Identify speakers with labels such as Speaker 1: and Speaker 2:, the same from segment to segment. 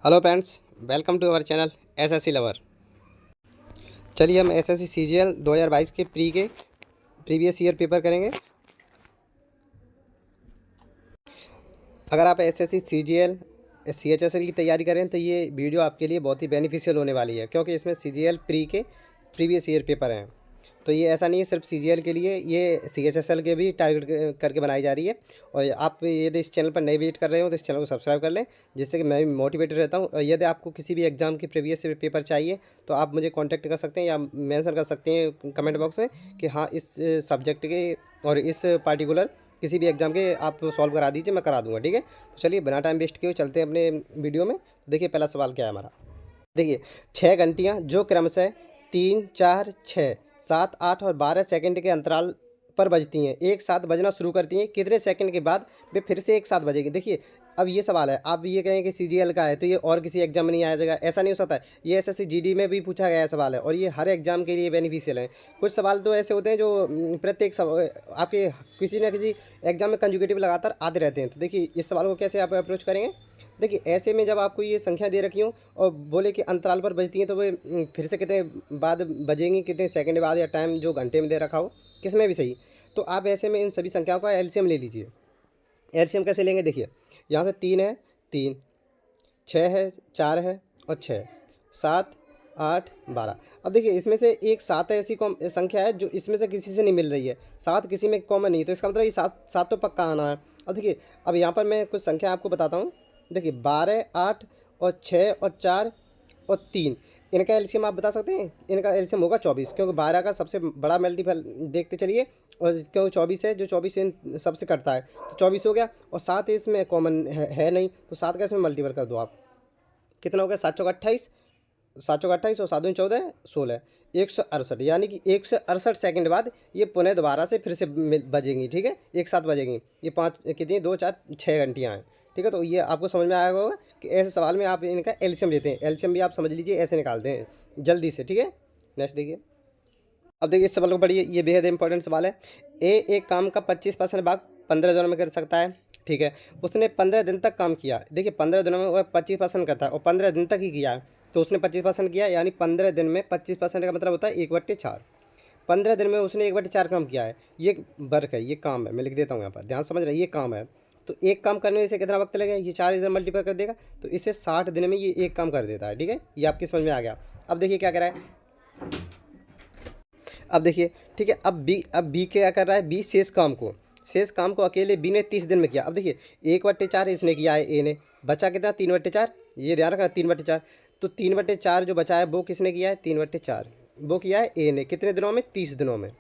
Speaker 1: Hello friends, welcome to our channel SSC lover. चलिए हम SSC CGL 2022 के previous year paper करेंगे। अगर आप एसएससी सीजीएल सीएचएसएल की तैयारी करें तो ये वीडियो आपके लिए बहुत ही बेनिफिशियल होने वाली है, क्योंकि इसमें सीजीएल प्रीवियस ईयर पेपर हैं। तो ये ऐसा नहीं है सिर्फ सीजीएल के लिए, ये सीएचएसएल के भी टारगेट करके बनाई जा रही है। और आप यदि इस चैनल पर नए विजिट कर रहे हो तो इस चैनल को सब्सक्राइब कर लें, जिससे कि मैं भी मोटिवेटेड रहता हूँ। और यदि आपको किसी भी एग्जाम की प्रीवियस पेपर चाहिए तो आप मुझे कॉन्टैक्ट कर सकते हैं या मेंशन कर सकते हैं कमेंट बॉक्स में कि हाँ, इस सब्जेक्ट के और इस पार्टिकुलर किसी भी एग्जाम के आप सॉल्व करा दीजिए, मैं करा दूंगा। ठीक है, तो चलिए बिना टाइम वेस्ट किए चलते हैं अपने वीडियो में। देखिए पहला सवाल क्या है हमारा। देखिए, 6 घंटियाँ जो क्रमशः 3, 4, 6, 7, 8 और 12 सेकंड के अंतराल पर बजती हैं, एक साथ बजना शुरू करती हैं, कितने सेकंड के बाद वे फिर से एक साथ बजेगी। देखिए, अब ये सवाल है, आप ये कहें कि सीजीएल का है तो ये और किसी एग्जाम में नहीं आया जाएगा, ऐसा नहीं हो सकता है। ये एसएससी जीडी में भी पूछा गया सवाल है और ये हर एग्जाम के लिए बेनिफिशियल है। कुछ सवाल तो ऐसे होते हैं जो प्रत्येक आपके किसी न किसी एग्जाम में कंजुगेटिव लगातार आते रहते हैं। तो देखिए, इस सवाल को कैसे आप अप्रोच करेंगे। देखिए, ऐसे में जब आपको ये संख्या दे रखी हो और बोले कि अंतराल पर बजती हैं तो वे फिर से कितने बाद बजेंगी, कितने सेकंड बाद, या टाइम जो घंटे में दे रखा हो, किसमें भी सही। तो आप ऐसे में इन सभी संख्याओं का एलसीएम ले लीजिए। एलसीएम कैसे लेंगे, देखिए यहाँ से 3 है, 3, 6 है, 4 है और 6, 7, 8, 12। अब देखिए, इसमें से एक 7 ऐसी संख्या है जो इसमें से किसी से नहीं मिल रही है। 7 किसी में कॉमन नहीं है, तो इसका मतलब ये 7 7 तो पक्का आना है। अब देखिए, अब यहाँ पर मैं कुछ संख्या आपको बताता हूँ। देखिए, 12, 8 और 6 और 4 और 3, इनका एलसीएम आप बता सकते हैं। इनका एलसीएम होगा 24, क्योंकि 12 का सबसे बड़ा मल्टीपल देखते चलिए, और क्योंकि 24 है, जो 24 इन सबसे कटता है तो 24 हो गया। और 7 इसमें कॉमन है नहीं, तो 7 का इसमें मल्टीपल कर दो आप। कितना हो गया, 7 चौका 28, 7 चौका 28 और 7 दूनी 14, 16, 168। यानी कि 168 सेकंड बाद ये पुनः दोबारा से फिर से बजेंगी। ठीक है, एक साथ बजेंगी। ये 5 कितनी, 2, 4, 6 घंटियाँ हैं। ठीक है, तो ये आपको समझ में आया होगा कि ऐसे सवाल में आप इनका एलसीएम लेते हैं। एलसीएम भी आप समझ लीजिए ऐसे निकालते हैं जल्दी से। ठीक है, नेक्स्ट देखिए। अब देखिए, इस सवाल को पढ़िए, ये बेहद इंपॉर्टेंट सवाल है। एक काम का 25% भाग 15 दिनों में कर सकता है। ठीक है, उसने 15 दिन तक काम किया। देखिए, 15 दिनों में वह 25% करता है और 15 दिन तक ही किया है, तो उसने 25% किया, यानी 15 दिन में 25% का मतलब होता है 1/4। 15 दिन में उसने 1/4 काम किया है। ये वर्क है, ये काम है, मैं लिख देता हूँ यहाँ पर, ध्यान समझ रहे हैं, ये काम है। तो एक काम करने में इसे कितना वक्त लगेगा, ये 4 इधर मल्टीप्लाई कर देगा तो इसे 60 दिन में ये एक काम कर देता है। ठीक है, ये आपकी समझ में आ गया। अब देखिए क्या कह रहा है। अब देखिए, ठीक है, अब बी क्या कर रहा है, बी शेष काम को अकेले बी ने 30 दिन में किया। अब देखिए, 1/4 इसने किया है, ए ने, बचा कितना, 3/4। ये ध्यान रखना, 3/4। तो 3/4 जो बचा है वो किसने किया है, 3/4 वो किया है ए ने। कितने दिनों में, 30 दिनों में।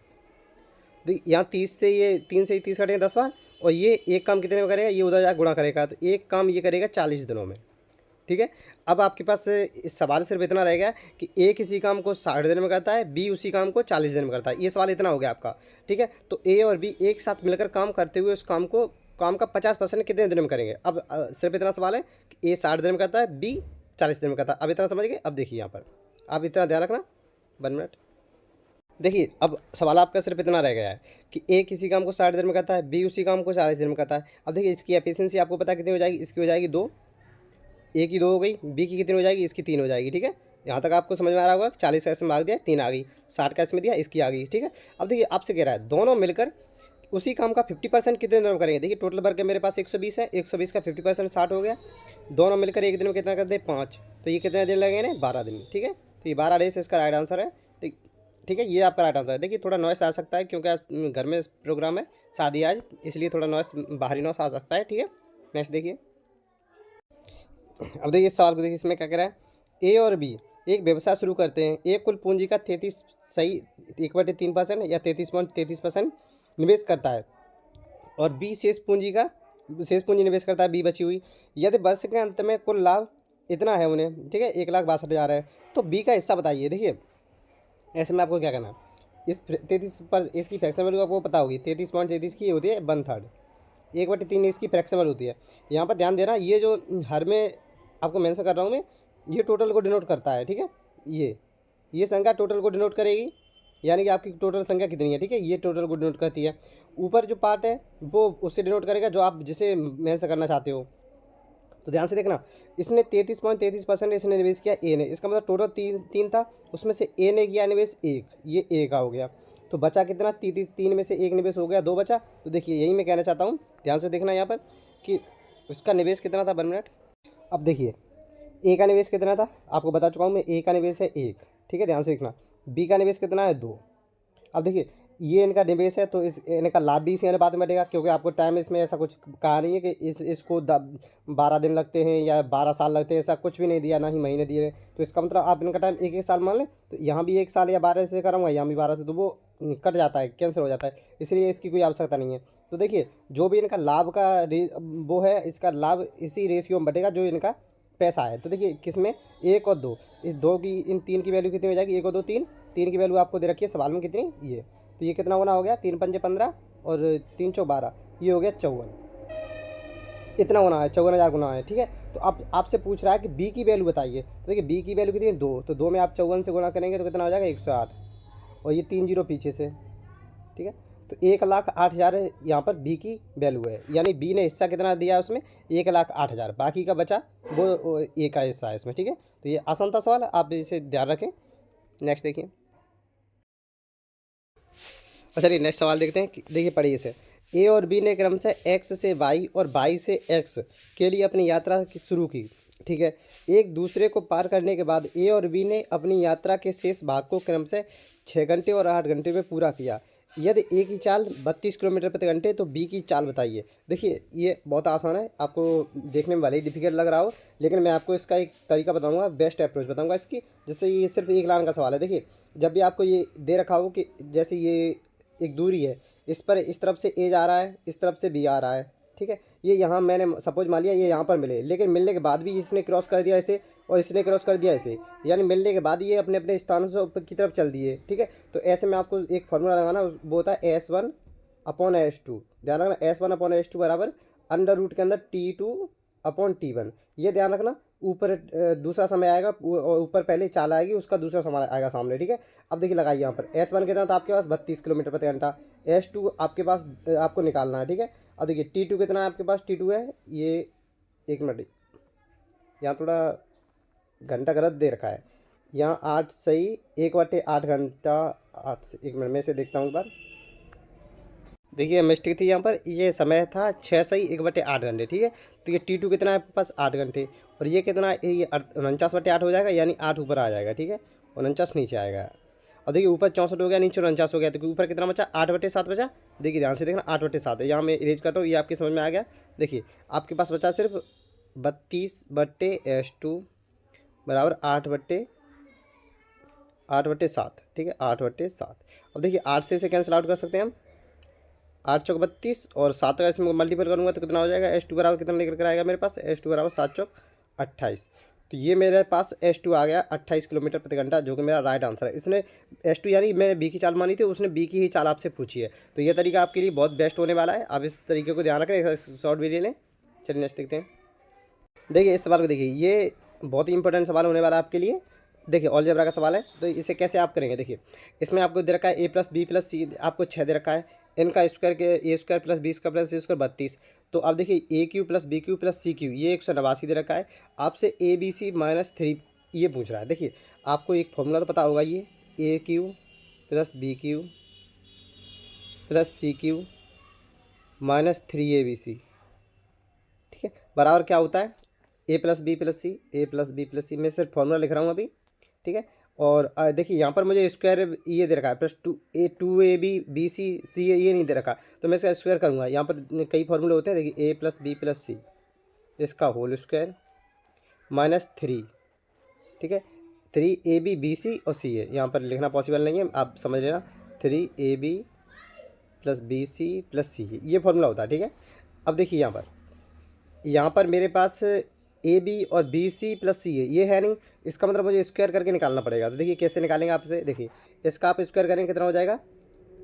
Speaker 1: यहाँ 30 से ये 3 से 30 कटेंगे 10 बार, और ये एक काम कितने में करेगा, ये उधर जाकर गुणा करेगा, तो एक काम ये करेगा 40 दिनों में। ठीक है, अब आपके पास इस सवाल सिर्फ इतना रहेगा कि ए किसी काम को 60 दिन में करता है, बी उसी काम को 40 दिन में करता है। ये सवाल इतना हो गया आपका। ठीक है, तो ए और बी एक साथ मिलकर काम करते हुए उस काम का 50% कितने दिन में करेंगे। अब सिर्फ इतना सवाल है कि ए 60 दिन में करता है, बी 40 दिन में करता है। अब इतना समझ गए। अब देखिए यहाँ पर आप इतना ध्यान रखना, 1 मिनट। देखिए, अब सवाल आपका सिर्फ इतना रह गया है कि ए किसी काम को 60 दिन में करता है, बी उसी काम को 40 दिन में करता है। अब देखिए, इसकी एफिशिएंसी आपको पता कितनी हो जाएगी, इसकी हो जाएगी 2, ए की 2 हो गई, बी की कितनी हो जाएगी, इसकी 3 हो जाएगी। ठीक है, यहाँ तक आपको समझ में आ रहा होगा। 40 का इसमें भाग दिया, 3 आ गई, 60 का इसमें दिया, इसकी आ गई। ठीक है, अब देखिए आपसे कह रहा है दोनों मिलकर उसी काम का 50% कितने दिनों में करेंगे। देखिए, टोटल वर्क है मेरे पास 120 है, 120 का 50% 60 हो गया। दोनों मिलकर एक दिन में कितना कर दे, 5, तो ये कितने दिन लगेंगे ना, 12 दिन। ठीक है, तो ये 12 डेज इसका राइट आंसर है। ठीक है, ये आपका राइट आंसर है। देखिए, थोड़ा नॉइस आ सकता है क्योंकि आज घर में प्रोग्राम है, शादी आज, इसलिए थोड़ा नॉइस, बाहरी नॉइस आ सकता है। ठीक है, नेक्स्ट देखिए। अब देखिए इस सवाल को, देखिए इसमें क्या कह रहा है। ए और बी एक व्यवसाय शुरू करते हैं। ए कुल पूंजी का 33 सही 1/3% या 33.33% निवेश करता है, और बी शेष पूंजी निवेश करता है, बी बची हुई। यदि वर्ष के अंत में कुल लाभ इतना है उन्हें, ठीक है, 1,62,000 है, तो बी का हिस्सा बताइए। देखिए, ऐसे में आपको क्या करना है, इस 33 पर इसकी फ्रैक्शन वैल्यू आपको पता होगी, 33.33 की होती है 1/3, 1/3 इसकी फ्रैक्शन वैल्यू होती है। यहाँ पर ध्यान देना, ये जो हर में आपको मेंशन कर रहा हूँ मैं, ये टोटल को डिनोट करता है। ठीक है, ये संख्या टोटल को डिनोट करेगी, यानी कि आपकी टोटल संख्या कितनी है। ठीक है, ये टोटल को डिनोट करती है। ऊपर जो पार्ट है वो उससे डिनोट करेगा जो आप जिसे मेंशन करना चाहते हो। तो ध्यान से देखना, इसने 33.33% इसने निवेश किया ए ने, इसका मतलब टोटल तीन तीन था, उसमें से ए ने किया निवेश एक, ये ए का हो गया। तो बचा कितना, तीन में से एक निवेश हो गया, दो बचा। तो देखिए यही मैं कहना चाहता हूँ, ध्यान से देखना यहाँ पर कि उसका निवेश कितना था, 1 मिनट। अब देखिए ए का निवेश कितना था, आपको बता चुका हूँ मैं, ए का निवेश है एक, ठीक है, ध्यान से देखना। बी का निवेश कितना है, दो। अब देखिए ये इनका निवेश है, तो इस इनका लाभ भी इसी अनुपात में बढ़ेगा, क्योंकि आपको टाइम इसमें ऐसा कुछ कहा नहीं है कि इसको 12 दिन लगते हैं या 12 साल लगते हैं, ऐसा कुछ भी नहीं दिया, ना ही महीने दिए। तो इसका मतलब आप इनका टाइम एक एक साल मान लें, तो यहाँ भी 1 साल या 12 से कराऊंगा, यहाँ भी 12 से, तो वो कट जाता है, कैंसिल हो जाता है, इसलिए इसकी कोई आवश्यकता नहीं है। तो देखिए जो भी इनका लाभ का वो है, इसका लाभ इसी रेशियो में बटेगा जो इनका पैसा है। तो देखिए किसमें, एक और दो, इस दो की, इन तीन की वैल्यू कितनी हो जाएगी, एक और दो तीन, तीन की वैल्यू आपको दे रखी है सवाल में कितनी, ये। तो ये कितना गुना हो गया, 3×5 = 15 और 3×4 = 12, ये हो गया 54, इतना गुना है, 54,000 गुना है, ठीक है। तो अब आपसे पूछ रहा है कि बी की वैल्यू बताइए। तो देखिए बी की वैल्यू कितनी है, 2, तो 2 में आप 54 से गुना करेंगे तो कितना हो जाएगा, 108, और ये 3 जीरो पीछे से, ठीक है। तो 1,08,000 यहाँ पर बी की वैल्यू है, यानी बी ने हिस्सा कितना दिया है उसमें, 1,08,000, बाकी का बचा वो ए का हिस्सा है इसमें, ठीक है। तो ये आसान था सवाल, आप इसे ध्यान रखें। नेक्स्ट देखिए, चलिए नेक्स्ट सवाल देखते हैं देखिए पढ़िए इसे। ए और बी ने क्रमशः एक्स से वाई और वाई से एक्स के लिए अपनी यात्रा की शुरू की, ठीक है। एक दूसरे को पार करने के बाद ए और बी ने अपनी यात्रा के शेष भाग को क्रमशः 6 घंटे और 8 घंटे में पूरा किया। यदि ए की चाल 32 किलोमीटर प्रति घंटे, तो बी की चाल बताइए। देखिए ये बहुत आसान है, आपको देखने में भले ही डिफिकल्ट लग रहा हो, लेकिन मैं आपको इसका एक तरीका बताऊंगा, बेस्ट अप्रोच बताऊंगा इसकी, जिससे ये सिर्फ एक लाइन का सवाल है। देखिए जब भी आपको ये दे रखा हो कि जैसे ये एक दूरी है, इस पर इस तरफ से ए जा रहा है, इस तरफ से बी आ रहा है, ठीक है। ये यहाँ मैंने सपोज मान लिया ये यहाँ पर मिले, लेकिन मिलने के बाद भी इसने क्रॉस कर दिया ऐसे और इसने क्रॉस कर दिया ऐसे, यानी मिलने के बाद ये अपने अपने स्थानों से ऊपर की तरफ चल दिए, ठीक है। तो ऐसे में आपको एक फार्मूला लगाना, वो होता है S1/S2। ध्यान रखना, S1/S2 बराबर अंडर रूट के अंदर T2/T1, ये ध्यान रखना। ऊपर दूसरा समय आएगा और ऊपर पहले चाल आएगी, उसका दूसरा समय आएगा सामने, ठीक है। अब देखिए लगाइए यहाँ पर S1 कितना था आपके पास, 32 किलोमीटर प्रति घंटा, S2 आपके पास आपको निकालना है, ठीक है। अब देखिए T2 कितना है आपके पास, T2 है ये, 1 मिनट, यहाँ थोड़ा घंटा गलत दे रखा है, यहाँ 8 सही, 1/8 घंटा, 8 से 1 मिनट में से देखता हूँ एक बार। देखिए मिस्टेक थी यहाँ पर, ये समय था 6 सही 1/8 घंटे, ठीक है। तो ये T2 कितना है आपके पास, 8 घंटे, और ये कितना है, ये 49/8 हो जाएगा, यानी 8 ऊपर आ जाएगा, ठीक है, 49 नीचे आएगा। और देखिए ऊपर 64 हो गया, नीचे 49 हो गया, तो ऊपर कितना बचा, 8/7 बचा। देखिए ध्यान से देखना, 8/7 है, यहाँ मैं इरेज करता हूँ, ये आपकी समझ में आ गया। देखिए आपके पास बचा सिर्फ 32/S2 बराबर 8/7, ठीक है, 8/7। अब देखिए 8 से इसे कैंसिल आउट कर सकते हैं हम, 8 चौक 32 और 7 का इसमें मल्टीपल करूँगा तो कितना हो जाएगा, S2 बराबर कितना लेकर कर आएगा मेरे पास, S2 बराबर 7 चौक 28। तो ये मेरे पास S2 आ गया 28 किलोमीटर प्रति घंटा, जो कि मेरा राइट आंसर है। इसने S2 यानी मैं बी की चाल मानी थी, उसने बी की ही चाल आपसे पूछी है। तो ये तरीका आपके लिए बहुत बेस्ट होने वाला है, आप इस तरीके को ध्यान रखें, शॉर्ट वीडियो लें। चलिए नेक्स्ट देखते हैं। देखिए इस सवाल को देखिए, ये बहुत ही इंपॉर्टेंट सवाल होने वाला है आपके लिए। देखिए अलजेब्रा का सवाल है, तो इसे कैसे आप करेंगे। देखिए इसमें आपको दे रखा है a+b+c, आपको 6 दे रखा है, n का स्क्वायर के a² + b² + c² 32। तो आप देखिए a³ + b³ + c³ ये 189 दे रखा है, आपसे abc - 3 ये पूछ रहा है। देखिए आपको एक फॉर्मूला तो पता होगा, ये a³ + b³ + c³ - 3abc, ठीक है, बराबर क्या होता है, a+b+c मैं सिर्फ फॉर्मूला लिख रहा हूँ अभी, ठीक है। और देखिए यहाँ पर मुझे स्क्वायर ये दे रखा है, +2ab, bc, ये नहीं दे रखा, तो मैं इसका स्क्वायर करूँगा। यहाँ पर कई फॉर्मूले होते हैं, देखिए a+b+c इसका होल स्क्वायर -3, ठीक है, 3ab, bc और c है, यहाँ पर लिखना पॉसिबल नहीं है, आप समझ लेना, 3ab + bc + c ये फॉर्मूला होता है, ठीक है। अब देखिए यहाँ पर मेरे पास ए बी और बी सी + सी ये है नहीं, इसका मतलब मुझे स्क्वायर करके निकालना पड़ेगा। तो देखिए कैसे निकालेंगे आप इसे, देखिए इसका आप स्क्वायर करेंगे कितना हो जाएगा,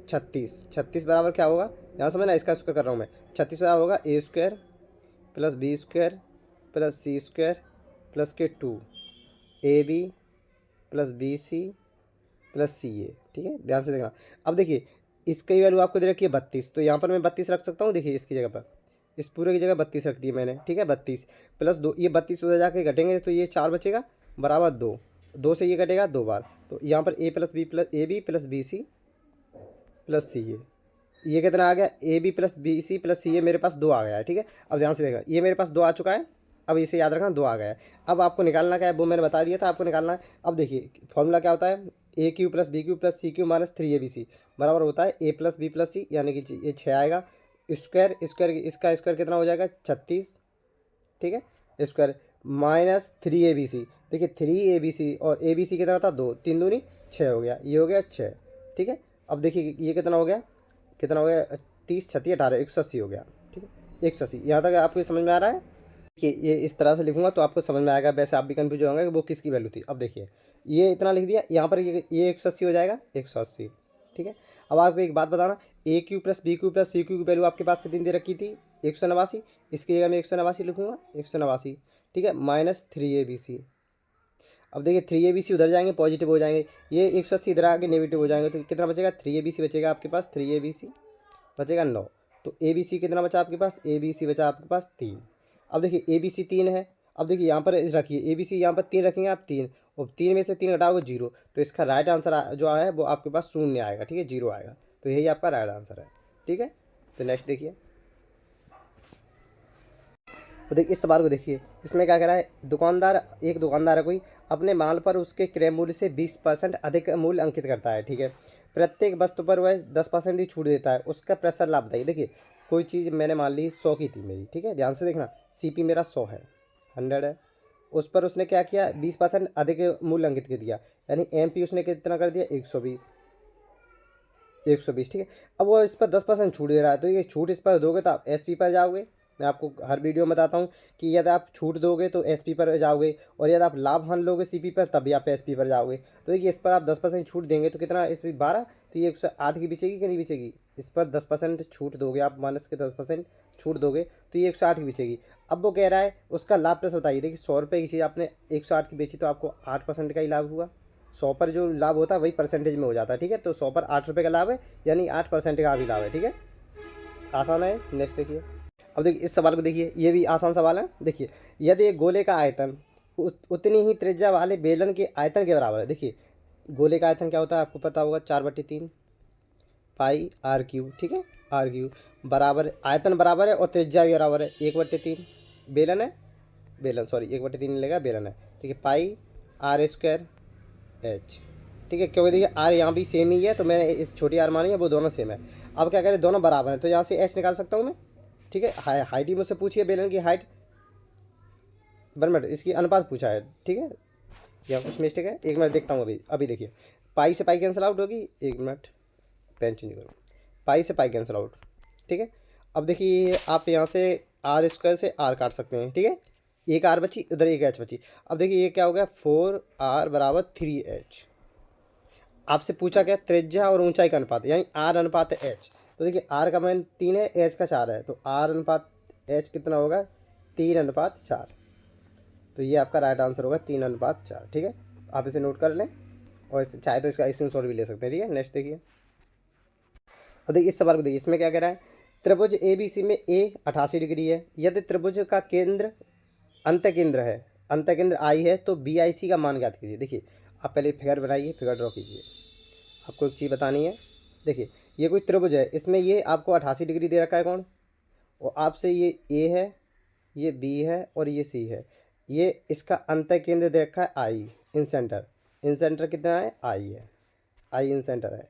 Speaker 1: 36 बराबर क्या होगा, यहाँ समझना, इसका स्क्वायर कर रहा हूँ मैं, 36 बराबर होगा a² + b² + c² + के 2 ab + bc + ca, ठीक है, ध्यान से देखना। अब देखिए इसकी वैल्यू आपको दे रखी है 32, तो यहाँ पर मैं 32 रख सकता हूँ, देखिए इसकी जगह पर इस पूरे की जगह 32 रख दिए मैंने, ठीक है। 32 प्लस 2, ये 32 उधर जाके घटेंगे तो ये 4 बचेगा बराबर 2, 2 से ये कटेगा 2 बार। तो यहाँ पर A plus B plus A B plus B C plus C ये कितना आ गया, A B plus B C plus C, ये मेरे पास 2 आ गया है, ठीक है। अब ध्यान से देखना, ये मेरे पास 2 आ चुका है। अब इसे याद रखना 2 आ गया है। अब आपको निकालना क्या है वो मैंने बता दिया था, आपको निकालना है। अब देखिए फॉर्मूला क्या होता है, A cube plus B cube plus C cube minus 3 ABC बराबर होता है A plus B plus C, यानी कि ये 6 आएगा। स्क्वायर स्क्वायर इसका स्क्वायर कितना हो जाएगा 36, ठीक है। स्क्वायर माइनस 3ABC, देखिए 3ABC और ABC कितना था 2, 3 दूनी 6 हो गया, ये हो गया 6, ठीक है। अब देखिए ये कितना हो गया, कितना हो गया 30 36 18 180 हो गया, ठीक है। 180 यहाँ तक आपको समझ में आ रहा है कि ये इस तरह से लिखूंगा तो आपको समझ में आएगा। वैसे आप भी कन्फ्यूज होंगे कि वो किसकी वैल्यू थी। अब देखिए ये इतना लिख दिया, यहाँ पर ये 180 हो जाएगा 180, ठीक है। अब आपको एक बात बताना, A cube plus B cube plus C cube की वैल्यू आपके पास कितनी दे रखी थी 189, इसकी जगह मैं 189 लिखूंगा 189, ठीक है, माइनस 3ABC। अब देखिए 3ABC उधर जाएंगे पॉजिटिव हो जाएंगे, ये 180 इधर आके नेगेटिव हो जाएंगे, तो कितना बचेगा 3ABC बचेगा आपके पास, 3ABC बचेगा 9। तो ABC कितना बचा आपके पास, ABC बचा आपके पास 3। अब देखिए ABC 3 है। अब देखिए यहाँ पर रखिए ABC, यहाँ पर 3 रखेंगे आप 3, और 3 में से 3 घटाओगे 0, तो इसका राइट आंसर जो है वो आपके पास 0 आएगा, ठीक है, 0 आएगा। तो यही आपका राइट आंसर है, ठीक है। तो नेक्स्ट देखिए, तो देखिए इस सवाल को देखिए, इसमें क्या कह रहा है, एक दुकानदार है कोई, अपने माल पर उसके क्रय मूल्य से 20% अधिक मूल्य अंकित करता है, ठीक है। प्रत्येक वस्तु पर वह 10% ही छूट देता है, उसका प्रतिशत लाभ बताइए। देखिए कोई चीज़ मैंने मान ली 100 की थी मेरी, ठीक है, ध्यान से देखना, CP मेरा 100 है, 100 है, उस पर उसने क्या किया 20% अधिक मूल्य अंकित कर दिया, यानी MP उसने कितना कर दिया 120, 120, ठीक है। अब वो इस पर 10% छूट दे रहा है, तो ये छूट इस पर दोगे तो आप SP पर जाओगे। मैं आपको हर वीडियो में बताता हूँ कि यदि आप छूट दोगे तो SP पर जाओगे, और यदि आप लाभ हानि लोगे CP पर तब भी आप SP पर जाओगे। तो देखिए इस पर आप 10% छूट देंगे तो कितना SP 12, तो ये 108 की बिचेगी कि नहीं बिचेगी, इस पर 10% छूट दोगे आप, माइनस के 10% छूट दोगे तो ये 108 की बिचेगी। अब वो कह रहा है उसका लाभ प्लस बताइए। देखिए 100 रुपये की चीज़ आपने 108 की बेची तो आपको 8% का ही लाभ हुआ। 100 पर जो लाभ होता है वही परसेंटेज में हो जाता है, ठीक है। तो 100 पर 8 रुपये का लाभ है, यानी 8% का भी लाभ है, ठीक है। आसान है। नेक्स्ट देखिए, अब देखिए इस सवाल को देखिए, ये भी आसान सवाल है। देखिए यदि एक गोले का आयतन उतनी ही त्रिज्या वाले बेलन के आयतन के बराबर है। देखिए गोले का आयतन क्या होता है आपको पता होगा, 4/3 पाई R³ ठीक है, R³ बराबर, आयतन बराबर है और त्रिज्या भी बराबर है 1/3। बेलन है, बेलन सॉरी 1/3 नहीं लेगा, बेलन है, ठीक है, पाई R² H, ठीक है। क्योंकि देखिए R यहाँ भी सेम ही है, तो मैंने इस छोटी R मानी है, वो दोनों सेम है। अब क्या करें, दोनों बराबर हैं तो यहाँ से H निकाल सकता हूँ मैं, ठीक है। हाइट ही मुझसे पूछिए, बेलन की हाइट, 1 मिनट, इसकी अनुपात पूछा है, ठीक है, या कुछ मिस्टेक है, 1 मिनट देखता हूँ अभी। अभी देखिए पाई से पाई कैंसिल आउट होगी, 1 मिनट पेन चेंज करो, पाई से पाई कैंसिल आउट, ठीक है। अब देखिए आप यहाँ से R² से R काट सकते हैं, ठीक है, एक R बची, उधर एक H बची। अब देखिए ये क्या हो गया, 4R बराबर 3H। आपसे पूछा गया त्रिज्या और ऊंचाई का अनुपात, यानी R अनुपात H। तो देखिए R का मान 3 है, H का 4 है, तो R अनुपात H कितना होगा 3:4। तो ये आपका राइट आंसर होगा 3:4, ठीक है। आप इसे नोट कर लें, और चाहे तो इसका स्क्रीनशॉट भी ले सकते हैं, ठीक है। नेक्स्ट देखिए, और देखिए इस सवाल को देखिए, इसमें क्या कह रहा है, त्रिभुज ABC में A 88 डिग्री है, यदि त्रिभुज का केंद्र अंत केंद्र है, अंत केंद्र I है, तो BIC का मान ज्ञात कीजिए। देखिए आप पहले फिगर बनाइए, फिगर ड्रॉ कीजिए। आपको एक चीज़ बतानी है, देखिए ये कोई त्रिभुज है, इसमें ये आपको 88 डिग्री दे रखा है कौन, और आपसे ये A है, ये B है और ये C है, ये इसका अंत केंद्र दे रखा है I, in centre, in centre कितना है I है, I इन सेंटर है,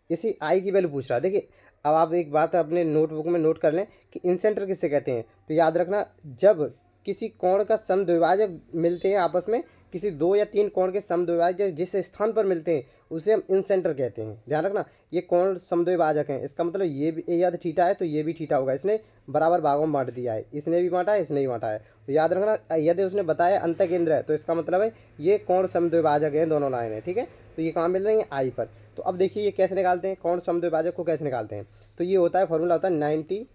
Speaker 1: इसी I की वैल्यू पूछ रहा है। देखिए अब आप एक बात अपने नोटबुक में नोट कर लें कि इन सेंटर किससे कहते हैं, तो याद रखना, जब किसी कोण का समद्विभाजक मिलते हैं आपस में, किसी 2 या 3 कोण के समद्विभाजक जिस स्थान पर मिलते हैं उसे हम इन सेंटर कहते हैं। ध्यान रखना, ये कोण समद्विभाजक हैं, इसका मतलब ये भी यदि थीटा है तो ये भी थीटा होगा, इसने बराबर भागों में बांट दिया है, इसने भी बांटा है, इसने भी बांटा है। तो याद रखना, यदि उसने बताया अंत केंद्र है तो इसका मतलब है ये कोण समद्विभाजक हैं, दोनों लाइन है, ठीक है। तो ये कहाँ मिल रही है I पर। तो अब देखिए ये कैसे निकालते हैं, कोण समद्विभाजक को कैसे निकालते हैं, तो ये होता है, फॉर्मूला होता है 90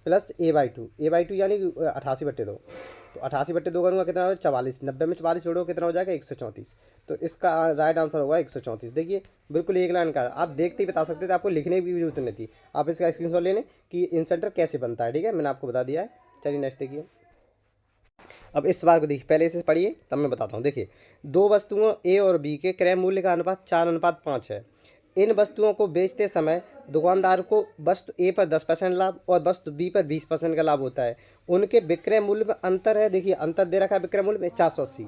Speaker 1: प्लस A/2 यानी कि 88/2। तो 88/2 करूँगा कितना होगा 44, 90 में 44 जोड़ो कितना हो जाएगा 134। तो इसका राइट आंसर होगा 134। देखिए बिल्कुल एक लाइन का, आप देखते ही बता सकते थे, आपको लिखने की भी जरूरत नहीं थी। आप इसका स्क्रीनशॉट ले लें कि इन सेंटर कैसे बनता है, ठीक है, मैंने आपको बता दिया है। चलिए नेक्स्ट देखिए। अब इस सवाल को देखिए, पहले इसे पढ़िए तब मैं बताता हूँ। देखिए, दो वस्तुओं ए और बी के क्रय मूल्य का अनुपात 4:5 है। इन वस्तुओं को बेचते समय दुकानदार को वस्तु ए पर 10% लाभ और वस्तु बी पर 20% का लाभ होता है। उनके विक्रय मूल्य में अंतर है, देखिए अंतर दे रखा है विक्रय मूल्य में 480।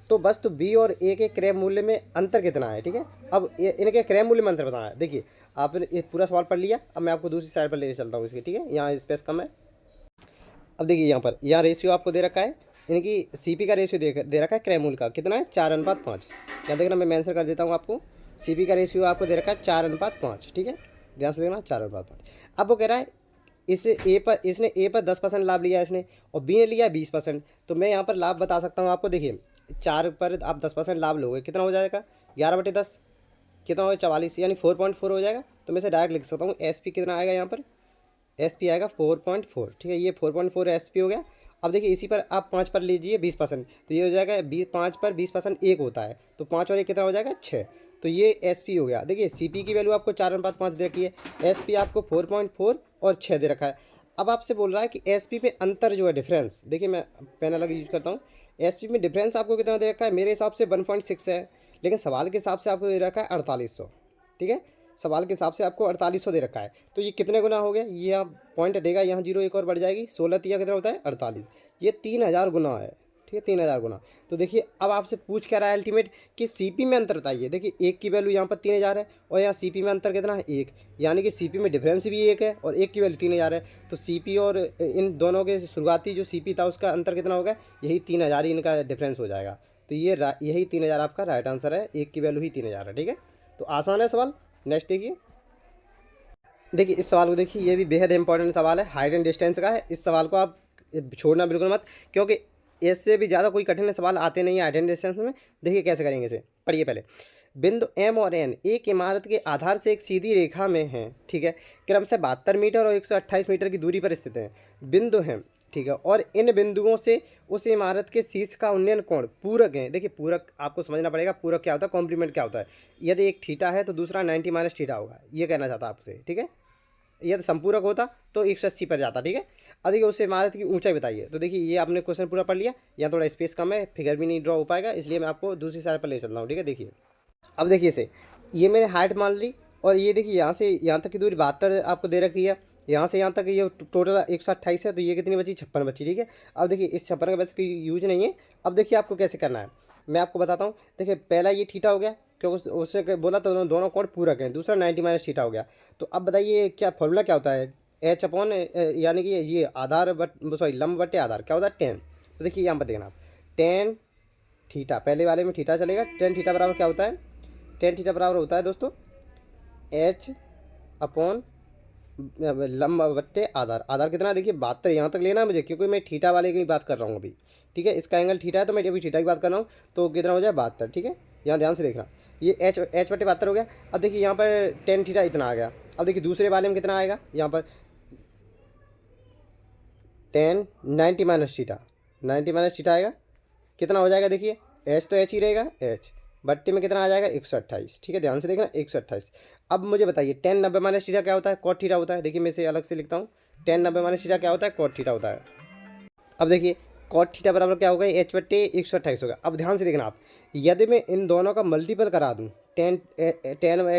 Speaker 1: तो वस्तु बी और ए के क्रय मूल्य में अंतर कितना है, ठीक है। अब इनके क्रय मूल्य में अंतर बताना है। देखिए आपने ये पूरा सवाल पढ़ लिया, अब मैं आपको दूसरी साइड पर ले चलता हूँ इसकी, ठीक है। यहाँ स्पेस कम है। अब देखिए यहाँ रेशियो आपको दे रखा है, इनकी सीपी का रेशियो दे रखा है क्रय मूल्य का, कितना है 4:5। यहाँ देखना मैं मेंशन कर देता हूँ आपको, सीपी का रेशियो आपको दे रखा है 4:5, ठीक है। ध्यान से देखना 4:5। अब वो कह रहा है इसने ए पर 10% लाभ लिया है इसने, और बी ने लिया 20%। तो मैं यहाँ पर लाभ बता सकता हूँ आपको। देखिए 4 पर आप 10% लाभ लोगे, कितना हो जाएगा 11/10, कितना होगा 44, यानी 4.4 हो जाएगा। तो मैं इसे डायरेक्ट लिख सकता हूँ, एस पी कितना आएगा यहाँ पर, एस पी आएगा 4.4, ठीक है। ये 4.4 एस पी हो गया। अब देखिए इसी पर आप 5 पर लीजिए 20%, तो ये हो जाएगा 5 पर 20% 1 होता है, तो 5 और 1 कितना हो जाएगा 6। तो ये एस पी हो गया। देखिए सी पी की वैल्यू आपको 4:5 दे रखी है, एस पी आपको 4.4 और 6 दे रखा है। अब आपसे बोल रहा है कि एस पी में अंतर जो है डिफरेंस, देखिए मैं पेन अलग यूज करता हूँ। एस पी में डिफरेंस आपको कितना दे रखा है, मेरे हिसाब से 1.6 है, लेकिन सवाल के हिसाब से आपको दे रखा है 4800, ठीक है। सवाल के हिसाब से आपको 4800 दे रखा है। तो ये कितने गुना हो गया, ये आप पॉइंट हटेगा, यहाँ 0 एक और बढ़ जाएगी, 16 तिया कितना होता है 48, ये 3000 गुना है, ठीक है 3000 गुना। तो देखिए अब आपसे पूछ क्या रहा है अल्टीमेट कि सीपी में अंतर बताइए। देखिए एक की वैल्यू यहाँ पर 3000 है और यहाँ सीपी में अंतर कितना है 1, यानी कि सीपी में डिफरेंस भी 1 है और एक की वैल्यू 3000 है। तो सीपी और इन दोनों के शुरुआती जो सीपी था उसका अंतर कितना होगा, यही 3000 ही इनका डिफरेंस हो जाएगा। तो यही 3000 आपका राइट आंसर है, एक की वैल्यू ही 3000 है, ठीक है। तो आसान है सवाल। नेक्स्ट देखिए। देखिए इस सवाल को देखिए, ये भी बेहद इंपॉर्टेंट सवाल है, हाइट एंड डिस्टेंस का है। इस सवाल को आप छोड़ना बिल्कुल मत, क्योंकि इससे भी ज़्यादा कोई कठिन सवाल आते नहीं है हाइट एंड डिस्टेंस में। देखिए कैसे करेंगे इसे, पढ़िए पहले। बिंदु एम और एन एक इमारत के आधार से एक सीधी रेखा में हैं, ठीक है। क्रमशः 72 मीटर और 128 मीटर की दूरी पर स्थित हैं, बिंदु हैं, ठीक है। और इन बिंदुओं से उस इमारत के शीर्ष का उन्नयन कोण पूरक है। देखिए पूरक आपको समझना पड़ेगा, पूरक क्या होता है, कॉम्प्लीमेंट क्या होता है। यदि एक थीटा है तो दूसरा 90 माइनस थीटा होगा, ये कहना चाहता आपसे, ठीक है। यदि संपूरक होता तो 180 पर जाता, ठीक है। अब देखिए उस इमारत की ऊंचाई बताइए। तो देखिए ये आपने क्वेश्चन पूरा पढ़ लिया, यहाँ थोड़ा स्पेस कम है, फिगर भी नहीं ड्रॉ हो पाएगा, इसलिए मैं आपको दूसरी साइड पर ले चल रहा हूँ, ठीक है। देखिए अब देखिए इसे, ये मैंने हाइट मान ली, और ये देखिए यहाँ से यहाँ तक की दूरी 72 आपको दे रखी है, यहाँ से यहाँ तक ये टोटल 128 है, तो ये कितनी बची 56 बची, ठीक है। अब देखिए इस 56 का वैसे कोई यूज नहीं है। अब देखिए आपको कैसे करना है, मैं आपको बताता हूँ। देखिए पहला ये थीटा हो गया, क्योंकि उससे बोला तो दोनों कोण पूरक हैं, दूसरा 90 माइनस थीटा हो गया। तो अब बताइए क्या फॉर्मूला क्या होता है, एच अपॉन यानी कि ये आधार सॉरी लंब बटे आधार क्या होता है 10। तो देखिए यहाँ पर देखना आप, टेन थीटा, पहले वाले में थीटा चलेगा, टेन थीटा बराबर क्या होता है, टेन थीटा बराबर होता है दोस्तों एच अपॉन लंब बट्टे आधार। आधार कितना, देखिए 72, यहाँ तक लेना है मुझे, क्योंकि मैं थीटा वाले की बात कर रहा हूँ अभी, ठीक है। इसका एंगल थीटा है तो मैं अभी थीटा की बात कर रहा हूँ, तो कितना हो जाए 72, ठीक है। यहाँ ध्यान से देखना, ये एच बटे 72 हो गया। अब देखिए यहाँ पर टेन थीटा इतना आ गया। अब देखिए दूसरे वाले में कितना आएगा, यहाँ पर ten 90 minus theta, 90 minus theta आएगा, कितना हो जाएगा, देखिए एच तो एच ही रहेगा, एच बट्टे में कितना आ जाएगा 128, ठीक है। ध्यान से देखना 128। अब मुझे बताइए टेन 90 माइनस थीटा क्या होता है, कॉट थीटा होता है। देखिए मैं इसे अलग से लिखता हूँ, टेन 90 माइनस थीटा क्या होता है, कॉट थीटा होता है। अब देखिए कॉट थीटा बराबर क्या होगा, एच बट्टे 128 होगा। अब ध्यान से देखना आप, यदि मैं इन दोनों का मल्टीपल करा दूँ, टेन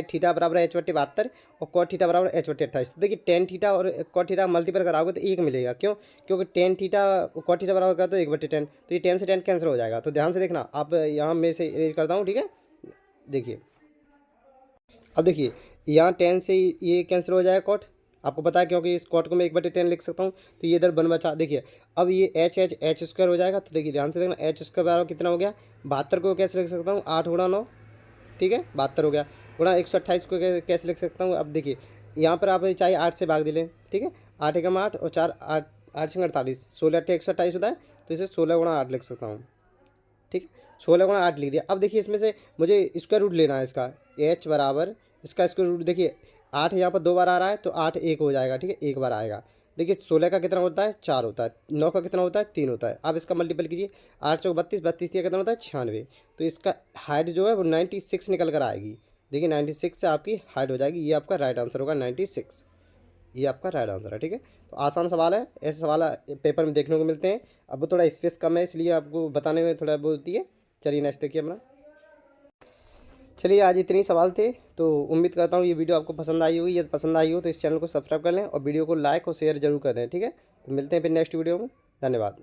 Speaker 1: थीटा बराबर एच बट्टे 72 और कॉट थीटा बराबर एच बट्टे 28, तो देखिए टेन थीटा और कॉट थीटा मल्टीपल कराओगे तो एक मिलेगा, क्यों, क्योंकि टेन थीटा कॉट थीटा बराबर का तो 1/10, तो ये 10 से 10 कैंसिल हो जाएगा। तो ध्यान से देखना आप, यहाँ मैं इसे इरेज करता हूँ, ठीक है। देखिए अब देखिए यहाँ 10 से ये कैंसिल हो जाएगा कॉट, आपको पता है, क्योंकि इस कॉट को मैं 1/10 लिख सकता हूँ, तो ये इधर बन बचा। देखिए अब ये एच स्क्वायर हो जाएगा, तो देखिए ध्यान से देखना एच स्क्वायर बराबर कितना हो गया 72 को कैसे लिख सकता हूँ 8 गुणा 9, ठीक है 72 हो गया, गुणा 128 को कैसे लिख सकता हूँ। अब देखिए यहाँ पर आप चाहे 8 से भाग दे लें, ठीक है, 8 एकम 8 और 4 8 8 से 48, 16 8 128 होता है, तो इसे 16 गुणा 8 लिख सकता हूँ, ठीक है। 16 गुणा 8 लिख दिया। अब देखिए इसमें से मुझे स्क्वायर रूट लेना है इसका, एच बराबर इसका स्क्वायर रूट, देखिए 8 यहाँ पर 2 बार आ रहा है तो 8 एक हो जाएगा, ठीक है, एक बार आएगा। देखिए 16 का कितना होता है 4 होता है, 9 का कितना होता है 3 होता है। अब इसका मल्टीपल कीजिए, 8 चौक 32, 32 का कितना होता है 96, तो इसका हाइट जो है वो 96 निकल कर आएगी। देखिए 96 से आपकी हाइट हो जाएगी, ये आपका राइट आंसर होगा 96, ये आपका राइट आंसर है। ठीक है, तो आसान सवाल है, ऐसे सवाल पेपर में देखने को मिलते हैं। अब वो थोड़ा स्पेस कम है इसलिए आपको बताने में थोड़ा वो होती है। चलिए नेक्स्ट देखिए अपना। चलिए आज इतने ही सवाल थे, तो उम्मीद करता हूँ ये वीडियो आपको पसंद आई होगी। यदि पसंद आई हो तो इस चैनल को सब्सक्राइब कर लें और वीडियो को लाइक और शेयर जरूर कर दें। ठीक है, तो मिलते हैं फिर नेक्स्ट वीडियो में। धन्यवाद।